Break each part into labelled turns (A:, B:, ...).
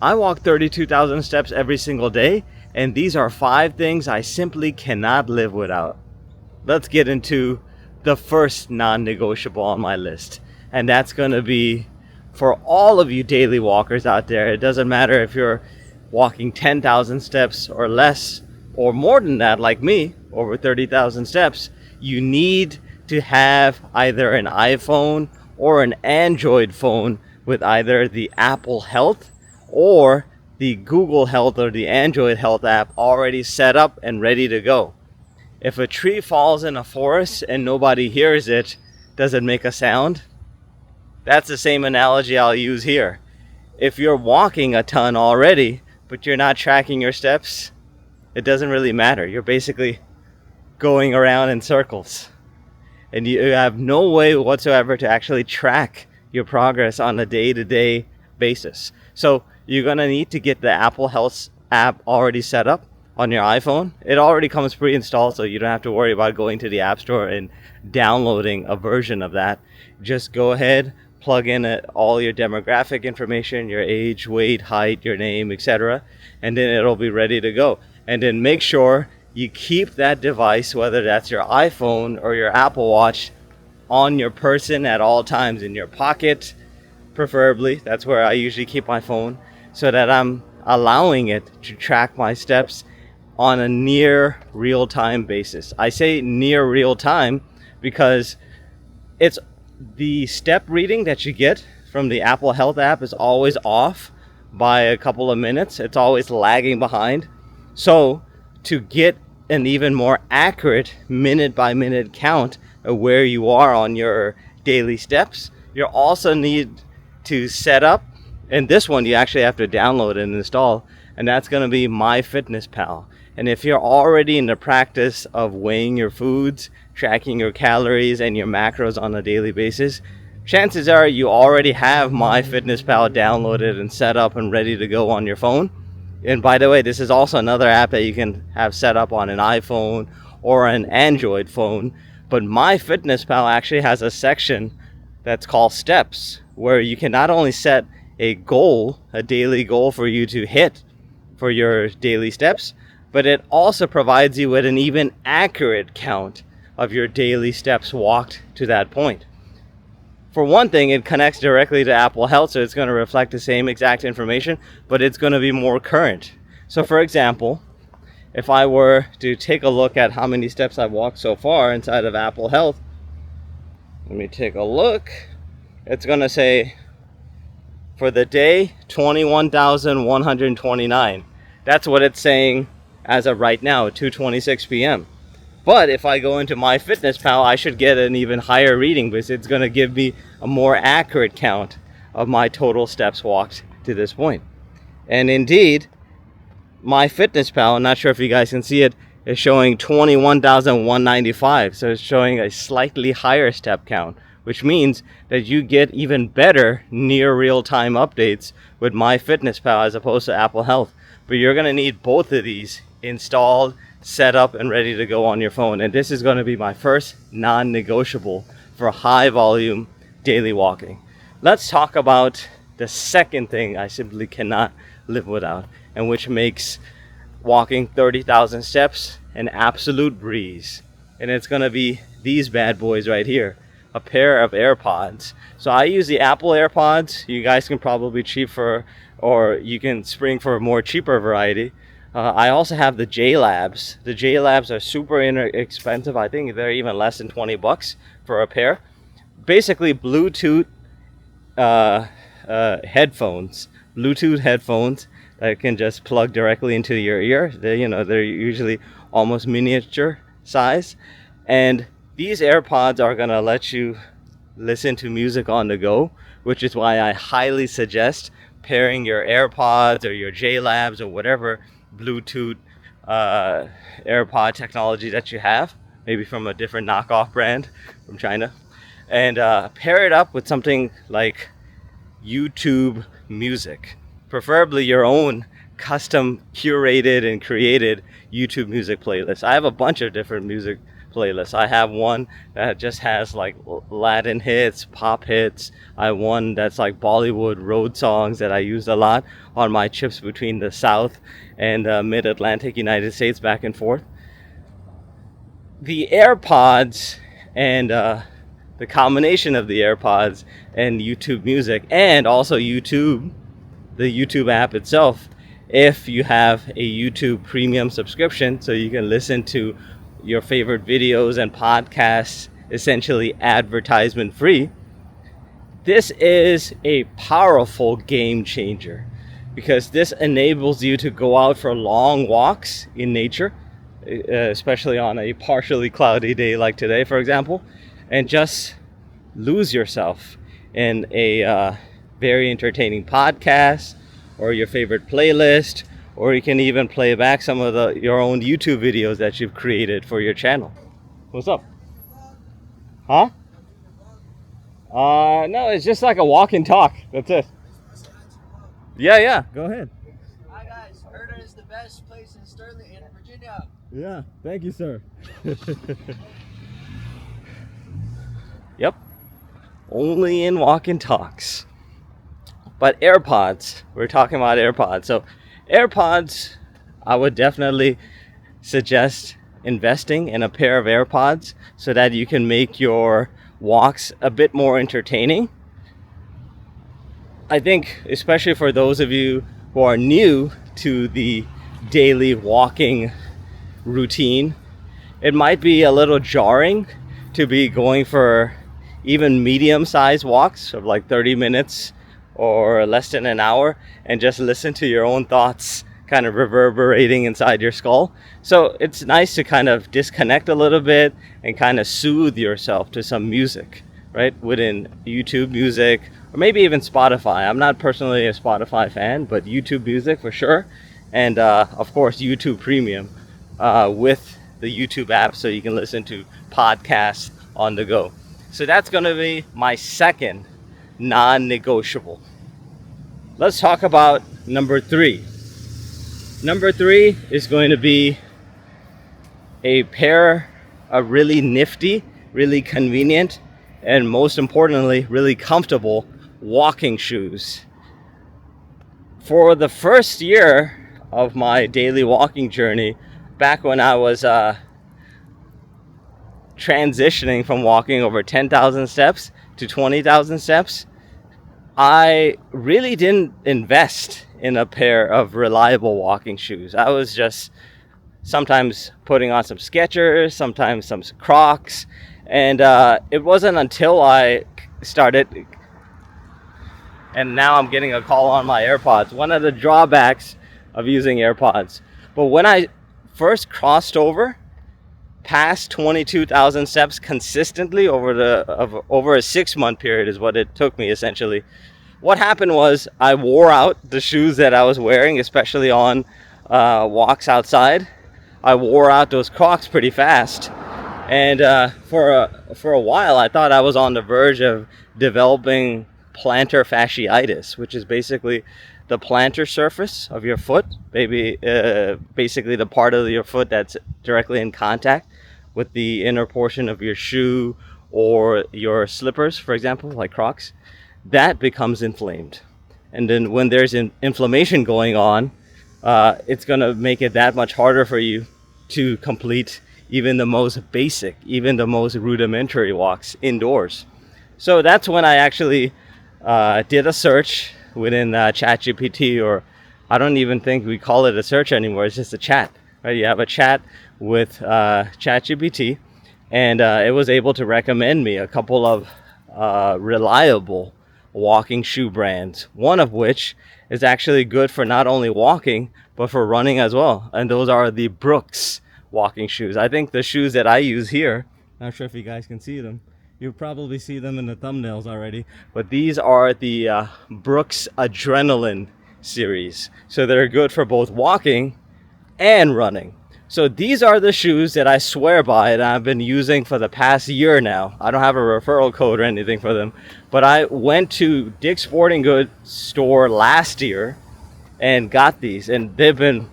A: I walk 32,000 steps every single day, and these are 5 things I simply cannot live without. Let's get into the first non-negotiable on my list, and that's going to be for all of you daily walkers out there. It doesn't matter if you're walking 10,000 steps or less or more than that, like me, over 30,000 steps. You need to have either an iPhone or an Android phone with either the Apple Health or the Google Health or the Android Health app already set up and ready to go. If a tree falls in a forest and nobody hears it, does it make a sound? That's the same analogy I'll use here. If you're walking a ton already, but you're not tracking your steps, it doesn't really matter. You're basically going around in circles. And you have no way whatsoever to actually track your progress on a day-to-day basis. So you're going to need to get the Apple Health app already set up on your iPhone. It already comes pre-installed, so you don't have to worry about going to the App Store and downloading a version of that. Just go ahead, plug in all your demographic information, your age, weight, height, your name, etc., and then it'll be ready to go. And then make sure you keep that device, whether that's your iPhone or your Apple Watch, on your person at all times, in your pocket, preferably. That's where I usually keep my phone, so that I'm allowing it to track my steps on a near real-time basis. I say near real-time because it's the step reading that you get from the Apple Health app is always off by a couple of minutes. It's always lagging behind. So to get an even more accurate minute-by-minute count of where you are on your daily steps, you also need to set up, and this one you actually have to download and install, and that's going to be MyFitnessPal. And if you're already in the practice of weighing your foods, tracking your calories and your macros on a daily basis, chances are you already have MyFitnessPal downloaded and set up and ready to go on your phone. And by the way, this is also another app that you can have set up on an iPhone or an Android phone. But MyFitnessPal actually has a section that's called Steps, where you can not only set a goal, a daily goal for you to hit for your daily steps, but it also provides you with an even accurate count of your daily steps walked to that point. For one thing, it connects directly to Apple Health, so it's going to reflect the same exact information, but it's going to be more current. So for example, if I were to take a look at how many steps I've walked so far inside of Apple Health, let me take a look. It's going to say for the day, 21,129. That's what it's saying as of right now, 2:26 p.m. But if I go into MyFitnessPal, I should get an even higher reading because it's going to give me a more accurate count of my total steps walked to this point. And indeed, MyFitnessPal, I'm not sure if you guys can see it, is showing 21,195. So it's showing a slightly higher step count, which means that you get even better near real-time updates with MyFitnessPal as opposed to Apple Health. But you're going to need both of these installed, set up, and ready to go on your phone. And this is going to be my first non-negotiable for high volume daily walking. Let's talk about the second thing I simply cannot live without, and which makes walking 30,000 steps an absolute breeze. And it's going to be these bad boys right here, a pair of AirPods. So I use the Apple AirPods. You guys can probably or you can spring for a more cheaper variety. I also have the J-Labs. The J-Labs are super inexpensive. I think they're even less than $20 for a pair. Basically Bluetooth headphones. Bluetooth headphones that can just plug directly into your ear. They're usually almost miniature size. And these AirPods are going to let you listen to music on the go, which is why I highly suggest pairing your AirPods or your J-Labs or whatever Bluetooth AirPod technology that you have, maybe from a different knockoff brand from China, and pair it up with something like YouTube music, preferably your own custom curated and created YouTube music playlist. I have a bunch of different music playlists. I have one that just has like Latin hits, pop hits. I have one that's like Bollywood road songs that I used a lot on my trips between the South and mid-Atlantic United States, back and forth. The AirPods and the combination of the AirPods and YouTube Music, and also YouTube, the YouTube app itself, if you have a YouTube premium subscription, so you can listen to your favorite videos and podcasts essentially advertisement free. This is a powerful game changer because this enables you to go out for long walks in nature, especially on a partially cloudy day like today, for example, and just lose yourself in a very entertaining podcast or your favorite playlist, or you can even play back some of your own YouTube videos that you've created for your channel. What's up? Huh? No, it's just like a walk and talk. That's it. Yeah, go ahead.
B: Hi guys, Herta is the best place in Sterling in Virginia.
A: Yeah, thank you, sir. Yep. Only in walk and talks. But AirPods, we're talking about AirPods. So AirPods, I would definitely suggest investing in a pair of AirPods so that you can make your walks a bit more entertaining. I think, especially for those of you who are new to the daily walking routine, it might be a little jarring to be going for even medium-sized walks of like 30 minutes or less than an hour and just listen to your own thoughts kind of reverberating inside your skull. So it's nice to kind of disconnect a little bit and kind of soothe yourself to some music, right? Within YouTube Music or maybe even Spotify. I'm not personally a Spotify fan, but YouTube Music for sure. And of course, YouTube Premium with the YouTube app so you can listen to podcasts on the go. So that's going to be my second non-negotiable. Let's talk about number 3. Number 3 is going to be a pair of really nifty, really convenient, and most importantly, really comfortable walking shoes. For the first year of my daily walking journey, back when I was transitioning from walking over 10,000 steps to 20,000 steps, I really didn't invest in a pair of reliable walking shoes. I was just sometimes putting on some Skechers, sometimes some Crocs, and it wasn't until I started, and now I'm getting a call on my AirPods. One of the drawbacks of using AirPods. But when I first crossed over past 22,000 steps consistently over a 6-month period is what it took me essentially. What happened was I wore out the shoes that I was wearing, especially on walks outside. I wore out those Crocs pretty fast, and for a while I thought I was on the verge of developing plantar fasciitis, which is basically the plantar surface of your foot, basically the part of your foot that's directly in contact with the inner portion of your shoe or your slippers, for example, like Crocs. That becomes inflamed. And then when there's inflammation going on, it's going to make it that much harder for you to complete even the most basic, even the most rudimentary walks indoors. So that's when I actually did a search within ChatGPT, or I don't even think we call it a search anymore. It's just a chat, right? You have a chat with ChatGPT, and it was able to recommend me a couple of reliable walking shoe brands, one of which is actually good for not only walking but for running as well, and those are the Brooks walking shoes. I think the shoes that I use here, not sure if you guys can see them, you probably see them in the thumbnails already, but these are the Brooks Adrenaline series, so they're good for both walking and running. So these are the shoes that I swear by and I've been using for the past year now. I don't have a referral code or anything for them, but I went to Dick's Sporting Goods store last year and got these, and they've been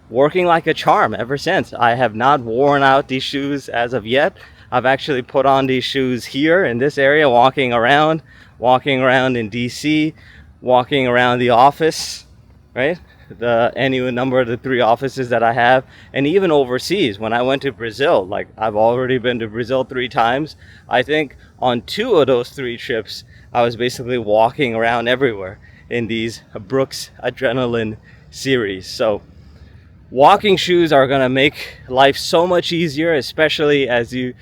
A: working like a charm ever since. I have not worn out these shoes as of yet. I've actually put on these shoes here in this area, walking around in DC, walking around the office, right? Any number of the 3 offices that I have, and even overseas. When I went to Brazil, like I've already been to Brazil 3 times. I think on 2 of those 3 trips, I was basically walking around everywhere in these Brooks Adrenaline series. So walking shoes are going to make life so much easier, especially as you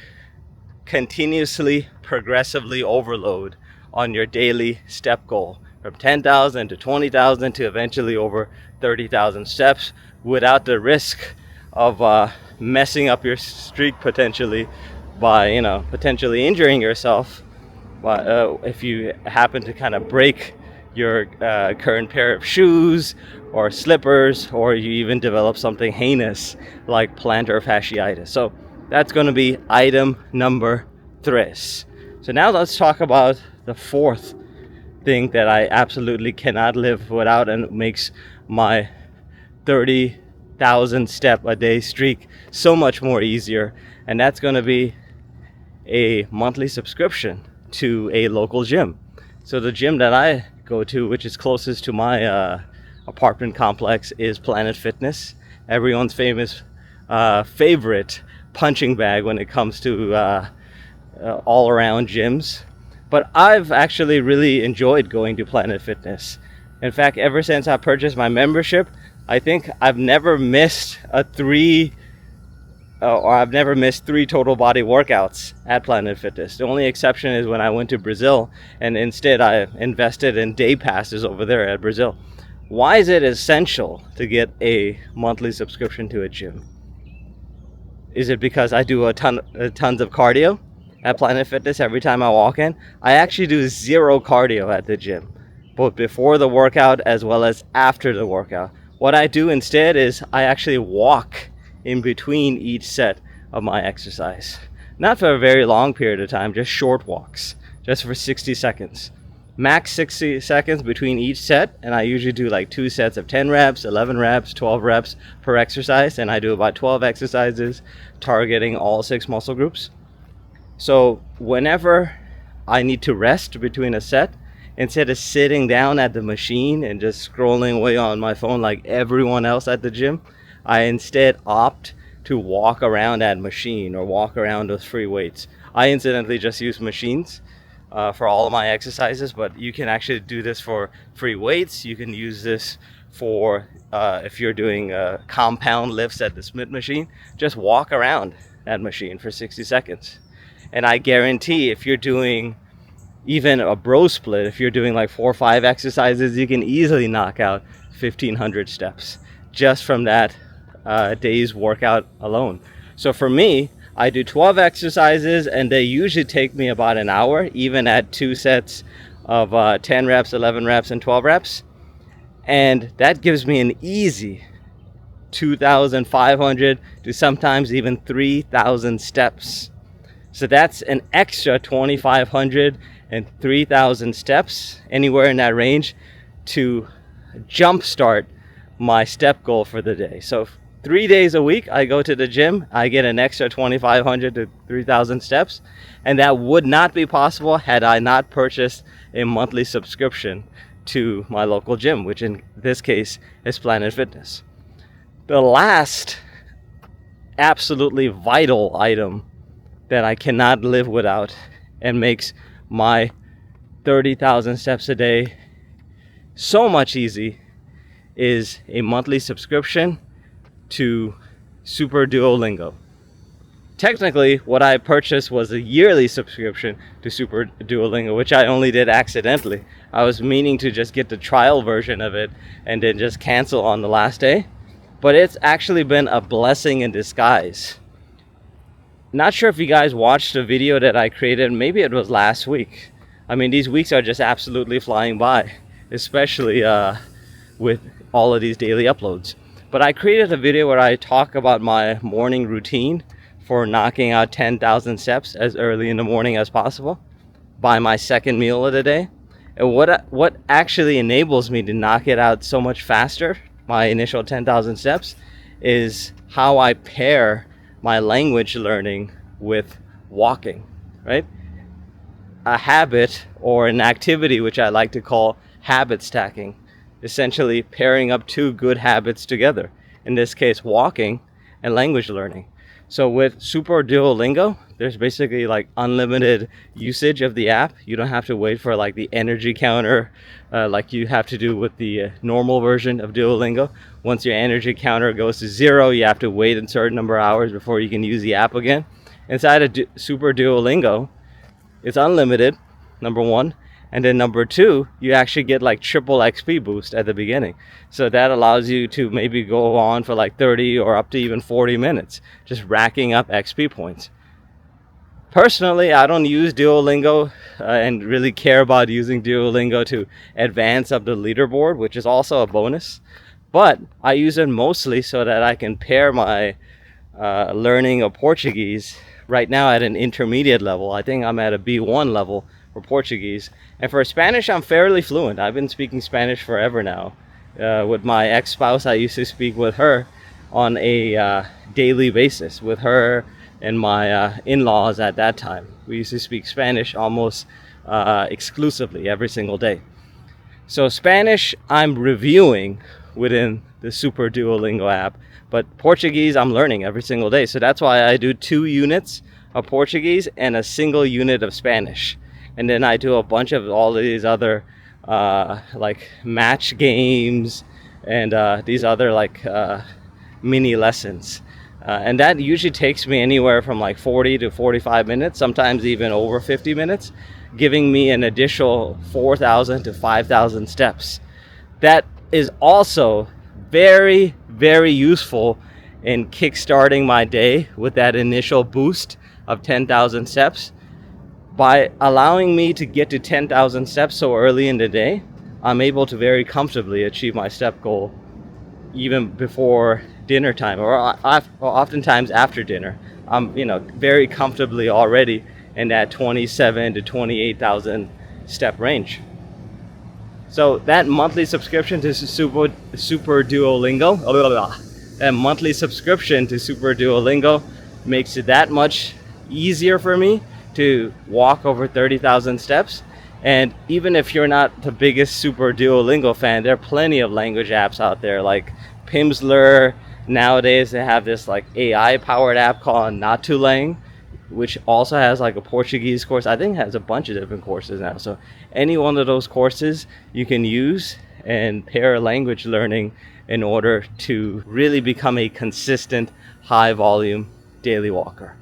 A: continuously, progressively overload on your daily step goal from 10,000 to 20,000 to eventually over 30,000 steps without the risk of messing up your streak potentially by, potentially injuring yourself. If you happen to kind of break your current pair of shoes or slippers, or you even develop something heinous like plantar fasciitis. So that's going to be item number 3. So now let's talk about the 4th thing that I absolutely cannot live without and makes my 30,000 step a day streak so much more easier. And that's going to be a monthly subscription to a local gym. So the gym that I go to, which is closest to my apartment complex, is Planet Fitness. Everyone's favorite punching bag when it comes to all around gyms. But I've actually really enjoyed going to Planet Fitness. In fact, ever since I purchased my membership, I think I've never missed 3 total body workouts at Planet Fitness. The only exception is when I went to Brazil, and instead I invested in day passes over there at Brazil. Why is it essential to get a monthly subscription to a gym? Is it because I do tons of cardio at Planet Fitness every time I walk in? I actually do 0 cardio at the gym, both before the workout as well as after the workout. What I do instead is I actually walk in between each set of my exercise. Not for a very long period of time, just short walks, just for 60 seconds. Max 60 seconds between each set, and I usually do like 2 sets of 10 reps, 11 reps, 12 reps per exercise, and I do about 12 exercises targeting all 6 muscle groups. So whenever I need to rest between a set, instead of sitting down at the machine and just scrolling away on my phone like everyone else at the gym, I instead opt to walk around that machine or walk around those free weights. I incidentally just use machines for all of my exercises, but you can actually do this for free weights. You can use this for if you're doing compound lifts at the Smith machine. Just walk around that machine for 60 seconds. And I guarantee if you're doing even a bro split, if you're doing like 4 or 5 exercises, you can easily knock out 1,500 steps just from that day's workout alone. So for me, I do 12 exercises, and they usually take me about an hour, even at 2 sets of 10 reps, 11 reps, and 12 reps. And that gives me an easy 2,500 to sometimes even 3,000 steps. So that's an extra 2,500 and 3,000 steps, anywhere in that range, to jumpstart my step goal for the day. So 3 days a week I go to the gym, I get an extra 2,500 to 3,000 steps, and that would not be possible had I not purchased a monthly subscription to my local gym, which in this case is Planet Fitness. The last absolutely vital item that I cannot live without and makes my 30,000 steps a day so much easy is a monthly subscription to Super Duolingo. Technically, what I purchased was a yearly subscription to Super Duolingo, which I only did accidentally. I was meaning to just get the trial version of it and then just cancel on the last day. But it's actually been a blessing in disguise. Not sure if you guys watched the video that I created. Maybe it was last week. I mean, these weeks are just absolutely flying by, especially with all of these daily uploads. But I created a video where I talk about my morning routine for knocking out 10,000 steps as early in the morning as possible by my second meal of the day. And what actually enables me to knock it out so much faster, my initial 10,000 steps, is how I pair my language learning with walking, right? A habit or an activity which I like to call habit stacking, essentially pairing up two good habits together. In this case, walking and language learning. So with Super Duolingo, there's basically like unlimited usage of the app. You don't have to wait for like the energy counter like you have to do with the normal version of Duolingo. Once your energy counter goes to 0, you have to wait a certain number of hours before you can use the app again. Inside of Super Duolingo, it's unlimited, number one. And then number two, you actually get like triple XP boost at the beginning. So that allows you to maybe go on for like 30 or up to even 40 minutes, just racking up XP points. Personally, I don't use Duolingo and really care about using Duolingo to advance up the leaderboard, which is also a bonus. But I use it mostly so that I can pair my learning of Portuguese right now at an intermediate level. I think I'm at a B1 level for Portuguese. And for Spanish, I'm fairly fluent. I've been speaking Spanish forever now. With my ex-spouse, I used to speak with her on a daily basis, with her and my in-laws at that time. We used to speak Spanish almost exclusively every single day. So Spanish, I'm reviewing within the Super Duolingo app, but Portuguese, I'm learning every single day. So that's why I do 2 units of Portuguese and a single unit of Spanish. And then I do a bunch of all of these other like match games and these other like mini lessons. And that usually takes me anywhere from like 40 to 45 minutes, sometimes even over 50 minutes, giving me an additional 4,000 to 5,000 steps. That is also very, very useful in kickstarting my day with that initial boost of 10,000 steps. By allowing me to get to 10,000 steps so early in the day, I'm able to very comfortably achieve my step goal even before dinner time, or oftentimes after dinner. I'm very comfortably already in that 27 to 28,000 step range. So that monthly subscription to Super Duolingo, that monthly subscription to Super Duolingo makes it that much easier for me to walk over 30,000 steps. And even if you're not the biggest Super Duolingo fan, there are plenty of language apps out there like Pimsleur. Nowadays they have this like AI powered app called Natulang, which also has like a Portuguese course. I think it has a bunch of different courses now. So any one of those courses you can use and pair language learning in order to really become a consistent high volume daily walker.